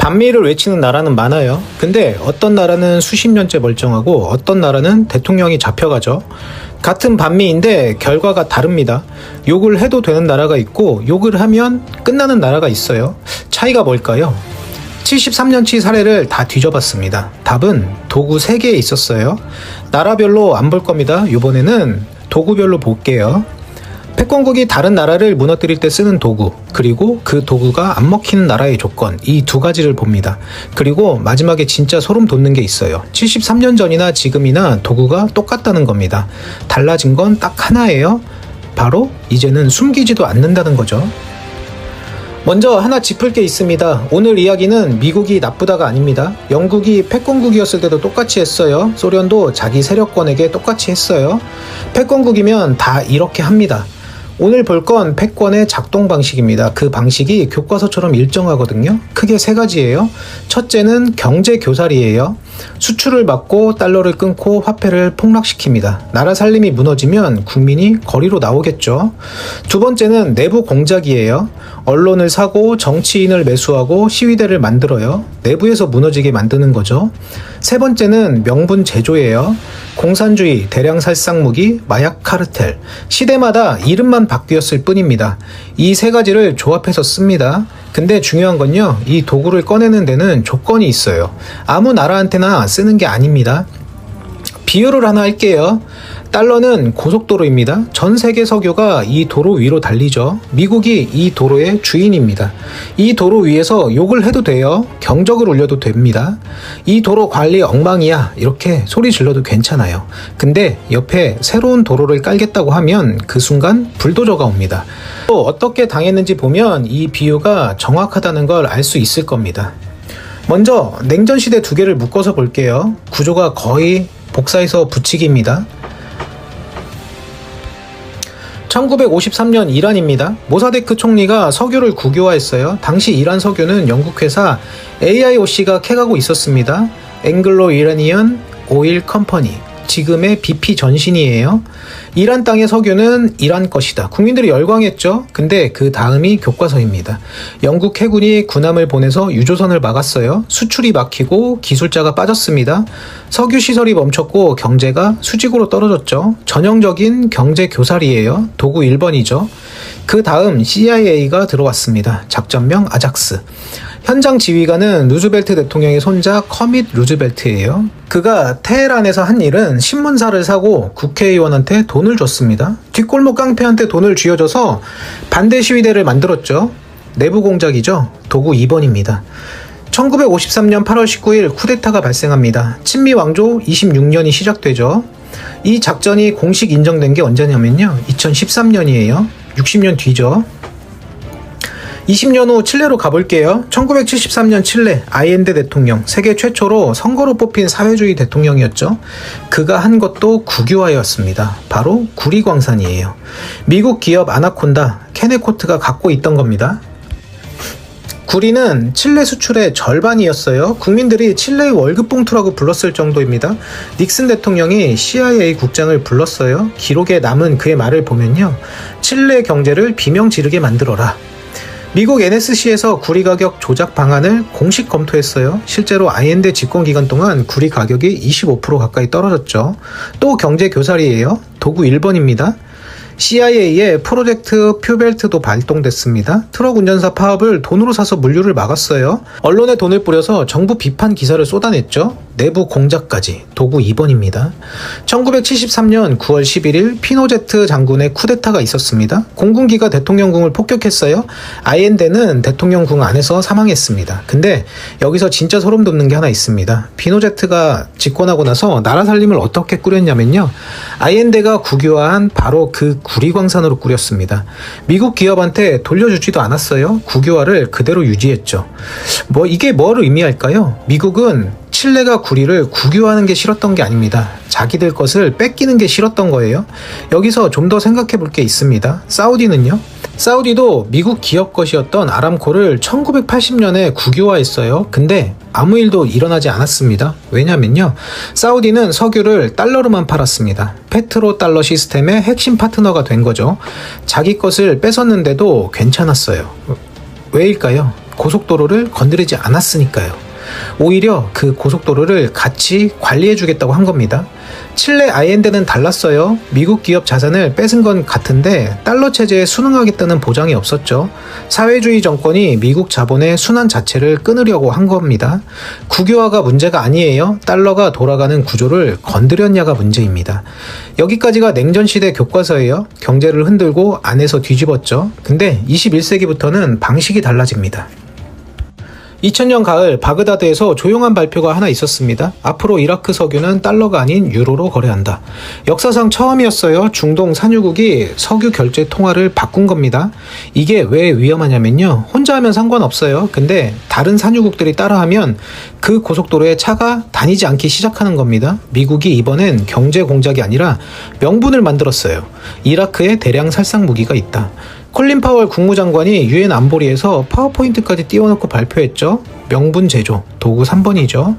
반미를 외치는 나라는 많아요. 근데 어떤 나라는 수십 년째 멀쩡하고 어떤 나라는 대통령이 잡혀가죠. 같은 반미인데 결과가 다릅니다. 욕을 해도 되는 나라가 있고 욕을 하면 끝나는 나라가 있어요. 차이가 뭘까요? 73년치 사례를 다 뒤져봤습니다. 답은 도구 3개에 있었어요. 나라별로 안 볼 겁니다. 이번에는 도구별로 볼게요. 패권국이 다른 나라를 무너뜨릴 때 쓰는 도구, 그리고 그 도구가 안 먹히는 나라의 조건, 이 2가지를 봅니다. 그리고 마지막에 진짜 소름 돋는 게 있어요. 73년 전이나 지금이나 도구가 똑같다는 겁니다. 달라진 건 딱 하나예요. 바로 이제는 숨기지도 않는다는 거죠. 먼저 하나 짚을 게 있습니다. 오늘 이야기는 미국이 나쁘다가 아닙니다. 영국이 패권국이었을 때도 똑같이 했어요. 소련도 자기 세력권에게 똑같이 했어요. 패권국이면 다 이렇게 합니다. 오늘 볼 건 패권의 작동 방식입니다. 그 방식이 교과서처럼 일정하거든요. 크게 3가지예요. 첫째는 경제 교살이에요. 수출을 막고 달러를 끊고 화폐를 폭락시킵니다. 나라 살림이 무너지면 국민이 거리로 나오겠죠. 두 번째는 내부 공작이에요. 언론을 사고 정치인을 매수하고 시위대를 만들어요. 내부에서 무너지게 만드는 거죠. 세 번째는 명분 제조예요. 공산주의, 대량 살상 무기, 마약 카르텔. 시대마다 이름만 바뀌었을 뿐입니다. 이 3가지를 조합해서 씁니다. 근데 중요한 건요, 이 도구를 꺼내는 데는 조건이 있어요. 아무 나라한테나 쓰는 게 아닙니다. 비유를 하나 할게요. 달러는 고속도로입니다. 전 세계 석유가 이 도로 위로 달리죠. 미국이 이 도로의 주인입니다. 이 도로 위에서 욕을 해도 돼요. 경적을 울려도 됩니다. 이 도로 관리 엉망이야, 이렇게 소리 질러도 괜찮아요. 근데 옆에 새로운 도로를 깔겠다고 하면 그 순간 불도저가 옵니다. 또 어떻게 당했는지 보면 이 비유가 정확하다는 걸 알 수 있을 겁니다. 먼저 냉전시대 2개를 묶어서 볼게요. 구조가 거의 복사해서 붙이기입니다. 1953년 이란입니다. 모사데크 총리가 석유를 국유화했어요. 당시 이란 석유는 영국 회사 AIOC가 캐가고 있었습니다. 앵글로 이라니언 오일 컴퍼니, 지금의 BP 전신이에요. 이란 땅의 석유는 이란 것이다. 국민들이 열광했죠. 근데 그 다음이 교과서입니다. 영국 해군이 군함을 보내서 유조선을 막았어요. 수출이 막히고 기술자가 빠졌습니다. 석유 시설이 멈췄고 경제가 수직으로 떨어졌죠. 전형적인 경제 교살이에요. 도구 1번이죠. 그 다음 CIA가 들어왔습니다. 작전명 아작스. 현장 지휘관은 루즈벨트 대통령의 손자 커밋 루즈벨트예요. 그가 테헤란에서 한 일은 신문사를 사고 국회의원한테 돈을 줬습니다. 뒷골목 깡패한테 돈을 쥐어줘서 반대 시위대를 만들었죠. 내부 공작이죠. 도구 2번입니다. 1953년 8월 19일 쿠데타가 발생합니다. 친미 왕조 26년이 시작되죠. 이 작전이 공식 인정된 게 언제냐면요, 2013년이에요. 60년 뒤죠. 20년 후 칠레로 가볼게요. 1973년 칠레 아이엔데 대통령, 세계 최초로 선거로 뽑힌 사회주의 대통령이었죠. 그가 한 것도 국유화였습니다. 바로 구리광산이에요. 미국 기업 아나콘다, 케네코트가 갖고 있던 겁니다. 구리는 칠레 수출의 절반이었어요. 국민들이 칠레의 월급 봉투라고 불렀을 정도입니다. 닉슨 대통령이 CIA 국장을 불렀어요. 기록에 남은 그의 말을 보면요, 칠레 경제를 비명 지르게 만들어라. 미국 NSC에서 구리 가격 조작 방안을 공식 검토했어요. 실제로 아이엔데 집권 기간 동안 구리 가격이 25% 가까이 떨어졌죠. 또 경제 교살이에요. 도구 1번입니다. CIA의 프로젝트 퓨벨트도 발동됐습니다. 트럭 운전사 파업을 돈으로 사서 물류를 막았어요. 언론에 돈을 뿌려서 정부 비판 기사를 쏟아냈죠. 내부 공작까지. 도구 2번입니다. 1973년 9월 11일 피노제트 장군의 쿠데타가 있었습니다. 공군기가 대통령궁을 폭격했어요. 아이엔데는 대통령궁 안에서 사망했습니다. 근데 여기서 진짜 소름 돋는 게 하나 있습니다. 피노제트가 집권하고 나서 나라 살림을 어떻게 꾸렸냐면요, 아이엔데가 국유화한 바로 그 구리광산으로 꾸렸습니다. 미국 기업한테 돌려주지도 않았어요. 국유화를 그대로 유지했죠. 이게 뭘 의미할까요? 미국은 칠레가 구리를 국유화하는 게 싫었던 게 아닙니다. 자기들 것을 뺏기는 게 싫었던 거예요. 여기서 좀 더 생각해 볼 게 있습니다. 사우디는요? 사우디도 미국 기업 것이었던 아람코를 1980년에 국유화했어요. 근데 아무 일도 일어나지 않았습니다. 왜냐면요, 사우디는 석유를 달러로만 팔았습니다. 페트로 달러 시스템의 핵심 파트너가 된 거죠. 자기 것을 뺏었는데도 괜찮았어요. 왜일까요? 고속도로를 건드리지 않았으니까요. 오히려 그 고속도로를 같이 관리해주겠다고 한 겁니다. 칠레 아이엔데는 달랐어요. 미국 기업 자산을 뺏은 건 같은데 달러 체제에 순응하겠다는 보장이 없었죠. 사회주의 정권이 미국 자본의 순환 자체를 끊으려고 한 겁니다. 국유화가 문제가 아니에요. 달러가 돌아가는 구조를 건드렸냐가 문제입니다. 여기까지가 냉전시대 교과서예요. 경제를 흔들고 안에서 뒤집었죠. 근데 21세기부터는 방식이 달라집니다. 2000년 가을 바그다드에서 조용한 발표가 하나 있었습니다. 앞으로 이라크 석유는 달러가 아닌 유로로 거래한다. 역사상 처음이었어요. 중동 산유국이 석유 결제 통화를 바꾼 겁니다. 이게 왜 위험하냐면요. 혼자 하면 상관없어요. 근데 다른 산유국들이 따라하면 그 고속도로에 차가 다니지 않기 시작하는 겁니다. 미국이 이번엔 경제 공작이 아니라 명분을 만들었어요. 이라크에 대량 살상 무기가 있다. 콜린 파월 국무장관이 유엔 안보리에서 파워포인트까지 띄워놓고 발표했죠. 명분 제조, 도구 3번이죠.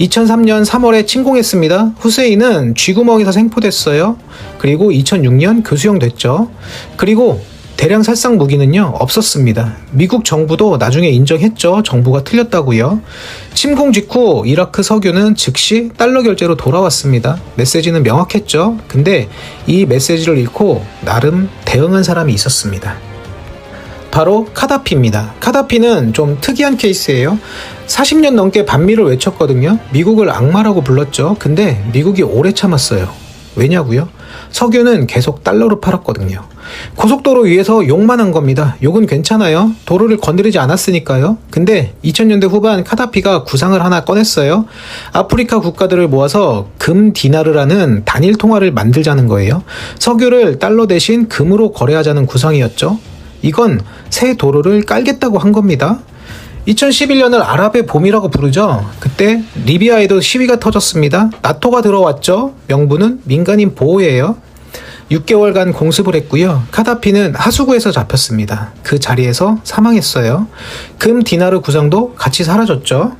2003년 3월에 침공했습니다. 후세인은 쥐구멍에서 생포됐어요. 그리고 2006년 교수형 됐죠. 그리고 대량 살상 무기는요, 없었습니다. 미국 정부도 나중에 인정했죠. 정부가 틀렸다고요. 침공 직후 이라크 석유는 즉시 달러 결제로 돌아왔습니다. 메시지는 명확했죠. 근데 이 메시지를 읽고 나름 대응한 사람이 있었습니다. 바로 카다피입니다. 카다피는 좀 특이한 케이스예요. 40년 넘게 반미를 외쳤거든요. 미국을 악마라고 불렀죠. 근데 미국이 오래 참았어요. 왜냐고요? 석유는 계속 달러로 팔았거든요. 고속도로 위에서 욕만 한 겁니다. 욕은 괜찮아요. 도로를 건드리지 않았으니까요. 근데 2000년대 후반 카다피가 구상을 하나 꺼냈어요. 아프리카 국가들을 모아서 금 디나르라는 단일 통화를 만들자는 거예요. 석유를 달러 대신 금으로 거래하자는 구상이었죠. 이건 새 도로를 깔겠다고 한 겁니다. 2011년을 아랍의 봄이라고 부르죠. 그때 리비아에도 시위가 터졌습니다. 나토가 들어왔죠. 명분은 민간인 보호예요. 6개월간 공습을 했고요. 카다피는 하수구에서 잡혔습니다. 그 자리에서 사망했어요. 금 디나르 구상도 같이 사라졌죠.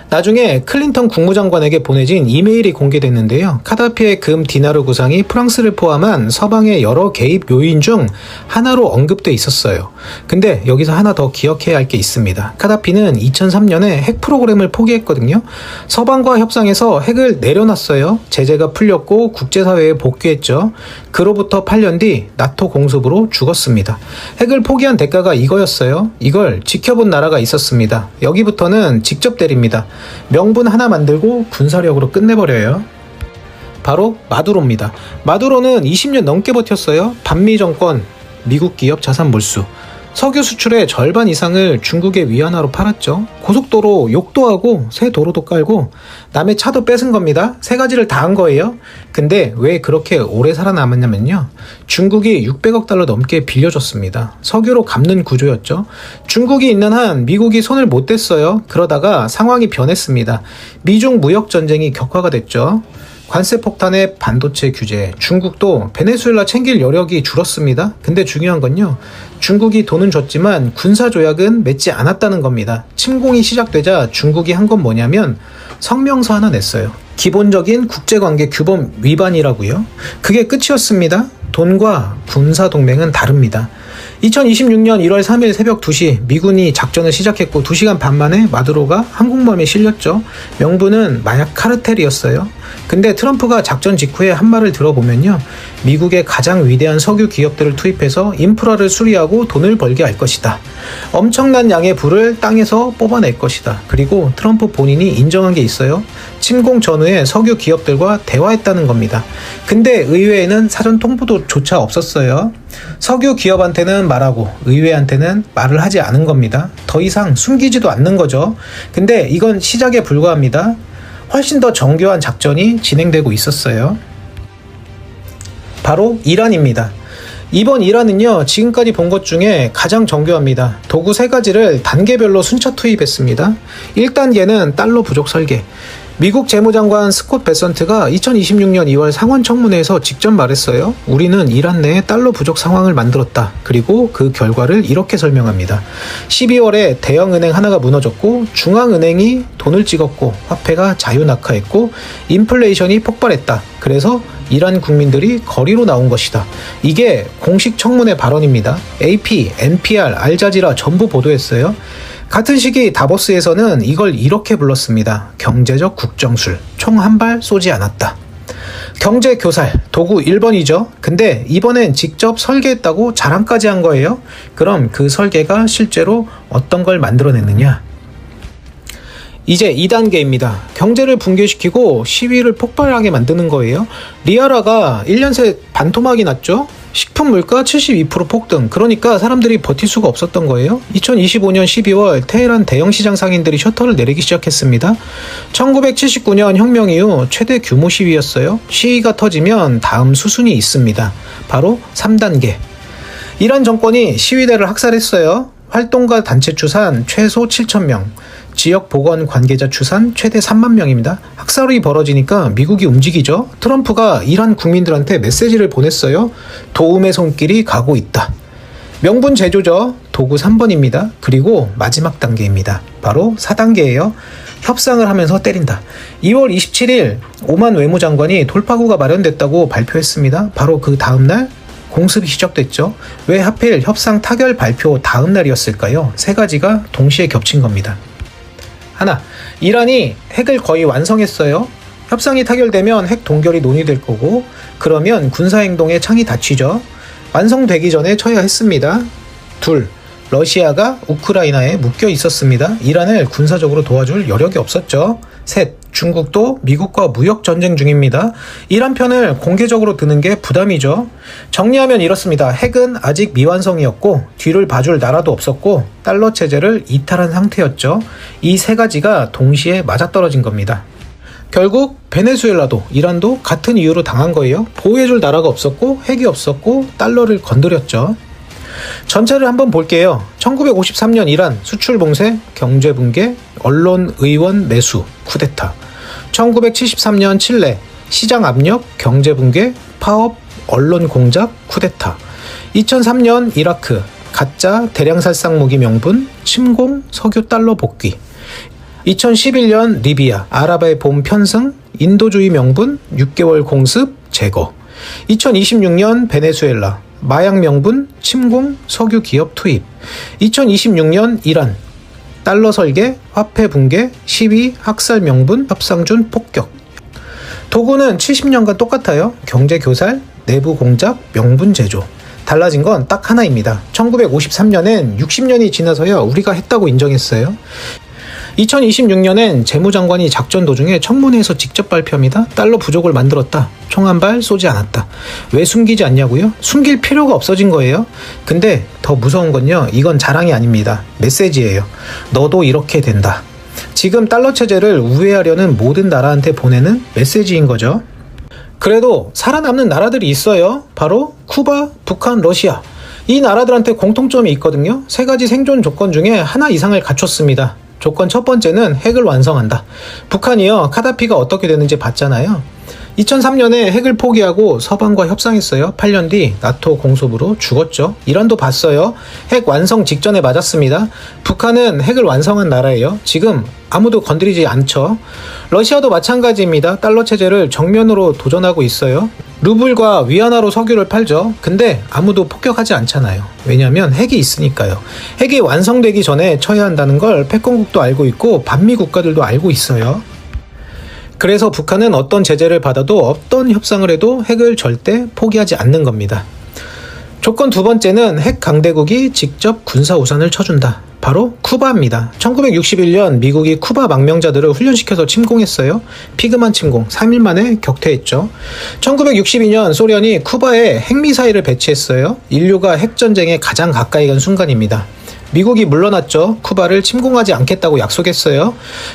나중에 클린턴 국무장관에게 보내진 이메일이 공개됐는데요. 카다피의 금 디나르 구상이 프랑스를 포함한 서방의 여러 개입 요인 중 하나로 언급돼 있었어요. 근데 여기서 하나 더 기억해야 할 게 있습니다. 카다피는 2003년에 핵 프로그램을 포기했거든요. 서방과 협상해서 핵을 내려놨어요. 제재가 풀렸고 국제사회에 복귀했죠. 그로부터 8년 뒤 나토 공습으로 죽었습니다. 핵을 포기한 대가가 이거였어요. 이걸 지켜본 나라가 있었습니다. 여기부터는 직접 때립니다. 명분 하나 만들고 군사력으로 끝내버려요. 바로 마두로입니다. 마두로는 20년 넘게 버텼어요. 반미 정권, 미국 기업 자산 몰수. 석유 수출의 절반 이상을 중국의 위안화로 팔았죠. 고속도로 욕도 하고 새 도로도 깔고 남의 차도 뺏은 겁니다. 세 가지를 다 한 거예요. 근데 왜 그렇게 오래 살아남았냐면요. 중국이 600억 달러 넘게 빌려줬습니다. 석유로 갚는 구조였죠. 중국이 있는 한 미국이 손을 못 댔어요. 그러다가 상황이 변했습니다. 미중 무역 전쟁이 격화가 됐죠. 관세 폭탄에 반도체 규제, 중국도 베네수엘라 챙길 여력이 줄었습니다. 근데 중요한 건요. 중국이 돈은 줬지만 군사 조약은 맺지 않았다는 겁니다. 침공이 시작되자 중국이 한 건 뭐냐면 성명서 하나 냈어요. 기본적인 국제관계 규범 위반이라고요. 그게 끝이었습니다. 돈과 군사 동맹은 다릅니다. 2026년 1월 3일 새벽 2시 미군이 작전을 시작했고 2시간 반 만에 마두로가 항공모함에 실렸죠. 명분은 마약 카르텔이었어요. 근데 트럼프가 작전 직후에 한 말을 들어보면요. 미국의 가장 위대한 석유 기업들을 투입해서 인프라를 수리하고 돈을 벌게 할 것이다. 엄청난 양의 불을 땅에서 뽑아낼 것이다. 그리고 트럼프 본인이 인정한 게 있어요. 침공 전후에 석유 기업들과 대화했다는 겁니다. 근데 의회에는 사전 통보도조차 없었어요. 석유 기업한테는 말하고 의회한테는 말을 하지 않은 겁니다. 더 이상 숨기지도 않는 거죠. 근데 이건 시작에 불과합니다. 훨씬 더 정교한 작전이 진행되고 있었어요. 바로 이란입니다. 이번 이란은요, 지금까지 본 것 중에 가장 정교합니다. 도구 3가지를 단계별로 순차 투입했습니다. 1단계는 달러 부족 설계. 미국 재무장관 스콧 베선트가 2026년 2월 상원 청문회에서 직접 말했어요. 우리는 이란 내에 달러 부족 상황을 만들었다. 그리고 그 결과를 이렇게 설명합니다. 12월에 대형은행 하나가 무너졌고 중앙은행이 돈을 찍었고 화폐가 자유낙하했고 인플레이션이 폭발했다. 그래서 이란 국민들이 거리로 나온 것이다. 이게 공식 청문회 발언입니다. AP, NPR, 알자지라 전부 보도했어요. 같은 시기 다보스에서는 이걸 이렇게 불렀습니다. 경제적 국정술, 총 한 발 쏘지 않았다. 경제 교살, 도구 1번이죠. 근데 이번엔 직접 설계했다고 자랑까지 한 거예요. 그럼 그 설계가 실제로 어떤 걸 만들어냈느냐? 이제 2단계입니다. 경제를 붕괴시키고 시위를 폭발하게 만드는 거예요. 리아라가 1년 새 반토막이 났죠. 식품 물가 72% 폭등. 그러니까 사람들이 버틸 수가 없었던 거예요. 2025년 12월 테헤란 대형 시장 상인들이 셔터를 내리기 시작했습니다. 1979년 혁명 이후 최대 규모 시위였어요. 시위가 터지면 다음 수순이 있습니다. 바로 3단계. 이란 정권이 시위대를 학살했어요. 활동가 단체 추산 최소 7,000명. 지역 보건 관계자 추산 최대 3만 명입니다. 학살이 벌어지니까 미국이 움직이죠. 트럼프가 이란 국민들한테 메시지를 보냈어요. 도움의 손길이 가고 있다. 명분 제조죠. 도구 3번입니다. 그리고 마지막 단계입니다. 바로 4단계예요. 협상을 하면서 때린다. 2월 27일 오만 외무장관이 돌파구가 마련됐다고 발표했습니다. 바로 그 다음날 공습이 시작됐죠. 왜 하필 협상 타결 발표 다음 날이었을까요? 세 가지가 동시에 겹친 겁니다. 하나, 이란이 핵을 거의 완성했어요. 협상이 타결되면 핵 동결이 논의될 거고 그러면 군사행동의 창이 닫히죠. 완성되기 전에 쳐야 했습니다. 둘, 러시아가 우크라이나에 묶여 있었습니다. 이란을 군사적으로 도와줄 여력이 없었죠. 셋, 중국도 미국과 무역 전쟁 중입니다. 이란 편을 공개적으로 드는 게 부담이죠. 정리하면 이렇습니다. 핵은 아직 미완성이었고 뒤를 봐줄 나라도 없었고 달러 체제를 이탈한 상태였죠. 이 세 가지가 동시에 맞아떨어진 겁니다. 결국 베네수엘라도 이란도 같은 이유로 당한 거예요. 보호해줄 나라가 없었고 핵이 없었고 달러를 건드렸죠. 전체를 한번 볼게요. 1953년 이란 수출 봉쇄, 경제 붕괴, 언론 의원 매수, 쿠데타. 1973년 칠레 시장 압력, 경제 붕괴, 파업, 언론 공작, 쿠데타. 2003년 이라크 가짜 대량 살상 무기 명분, 침공, 석유 달러 복귀. 2011년 리비아 아랍의 봄 편승, 인도주의 명분, 6개월 공습, 제거. 2026년 베네수엘라 마약 명분, 침공, 석유 기업 투입. 2026년 이란 달러 설계, 화폐 붕괴, 시위, 학살 명분, 협상준 폭격. 도구는 70년간 똑같아요. 경제 교살, 내부 공작, 명분 제조. 달라진 건 딱 하나입니다. 1953년엔 60년이 지나서야 우리가 했다고 인정했어요. 2026년엔 재무장관이 작전 도중에 청문회에서 직접 발표합니다. 달러 부족을 만들었다. 총 한 발 쏘지 않았다. 왜 숨기지 않냐고요? 숨길 필요가 없어진 거예요. 근데 더 무서운 건요. 이건 자랑이 아닙니다. 메시지예요. 너도 이렇게 된다. 지금 달러 체제를 우회하려는 모든 나라한테 보내는 메시지인 거죠. 그래도 살아남는 나라들이 있어요. 바로 쿠바, 북한, 러시아. 이 나라들한테 공통점이 있거든요. 세 가지 생존 조건 중에 하나 이상을 갖췄습니다. 조건 첫 번째는 핵을 완성한다. 북한이요, 카다피가 어떻게 되는지 봤잖아요. 2003년에 핵을 포기하고 서방과 협상했어요. 8년 뒤 나토 공습으로 죽었죠. 이란도 봤어요. 핵 완성 직전에 맞았습니다. 북한은 핵을 완성한 나라예요. 지금 아무도 건드리지 않죠. 러시아도 마찬가지입니다. 달러 체제를 정면으로 도전하고 있어요. 루블과 위안화로 석유를 팔죠. 근데 아무도 폭격하지 않잖아요. 왜냐하면 핵이 있으니까요. 핵이 완성되기 전에 쳐야 한다는 걸 패권국도 알고 있고 반미 국가들도 알고 있어요. 그래서 북한은 어떤 제재를 받아도 어떤 협상을 해도 핵을 절대 포기하지 않는 겁니다. 조건 두 번째는 핵 강대국이 직접 군사 우산을 쳐준다. 바로 쿠바입니다. 1961년 미국이 쿠바 망명자들을 훈련시켜서 침공했어요. 피그만 침공, 3일 만에 격퇴했죠. 1962년 소련이 쿠바에 핵미사일을 배치했어요. 인류가 핵전쟁에 가장 가까이 간 순간입니다. 미국이 물러났죠. 쿠바를 침공하지 않겠다고 약속했어요.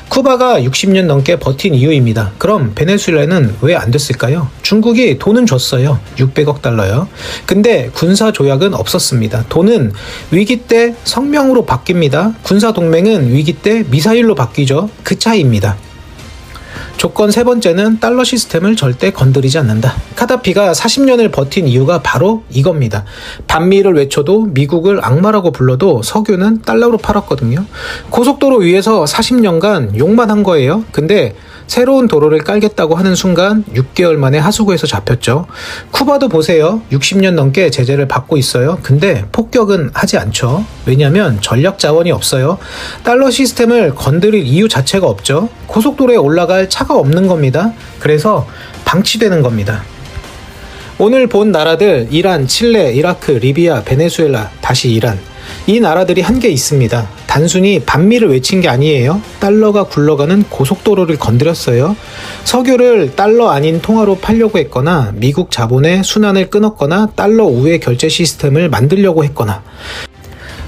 쿠바가 60년 넘게 버틴 이유입니다. 그럼 베네수엘라는 왜 안 됐을까요? 중국이 돈은 줬어요. 600억 달러요. 근데 군사 조약은 없었습니다. 돈은 위기 때 성명으로 바뀝니다. 군사 동맹은 위기 때 미사일로 바뀌죠. 그 차이입니다. 조건 세 번째는 달러 시스템을 절대 건드리지 않는다. 카다피가 40년을 버틴 이유가 바로 이겁니다. 반미를 외쳐도 미국을 악마라고 불러도 석유는 달러로 팔았거든요. 고속도로 위에서 40년간 욕만 한 거예요. 근데 새로운 도로를 깔겠다고 하는 순간 6개월 만에 하수구에서 잡혔죠. 쿠바도 보세요. 60년 넘게 제재를 받고 있어요. 근데 폭격은 하지 않죠. 왜냐하면 전력 자원이 없어요. 달러 시스템을 건드릴 이유 자체가 없죠. 고속도로에 올라갈 차가 없는 겁니다. 그래서 방치되는 겁니다. 오늘 본 나라들 이란, 칠레, 이라크, 리비아, 베네수엘라, 다시 이란. 이 나라들이 한 게 있습니다. 단순히 반미를 외친 게 아니에요. 달러가 굴러가는 고속도로를 건드렸어요. 석유를 달러 아닌 통화로 팔려고 했거나 미국 자본의 순환을 끊었거나 달러 우회 결제 시스템을 만들려고 했거나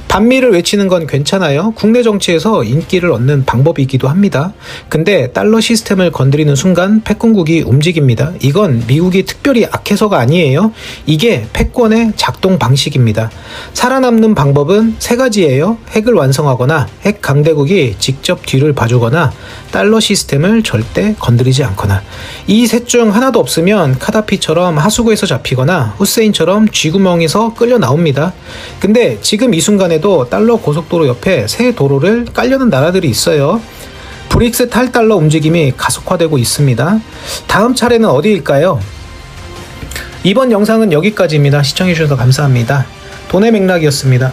반미를 외치는 건 괜찮아요. 국내 정치에서 인기를 얻는 방법이기도 합니다. 근데 달러 시스템을 건드리는 순간 패권국이 움직입니다. 이건 미국이 특별히 악해서가 아니에요. 이게 패권의 작동 방식입니다. 살아남는 방법은 세 가지예요. 핵을 완성하거나 핵 강대국이 직접 뒤를 봐주거나 달러 시스템을 절대 건드리지 않거나. 이 셋 중 하나도 없으면 카다피처럼 하수구에서 잡히거나 후세인처럼 쥐구멍에서 끌려 나옵니다. 근데 지금 이 순간에 달러 고속도로 옆에 새 도로를 깔려는 나라들이 있어요. 브릭스 탈달러 움직임이 가속화되고 있습니다. 다음 차례는 어디일까요? 이번 영상은 여기까지입니다. 시청해주셔서 감사합니다. 돈의 맥락이었습니다.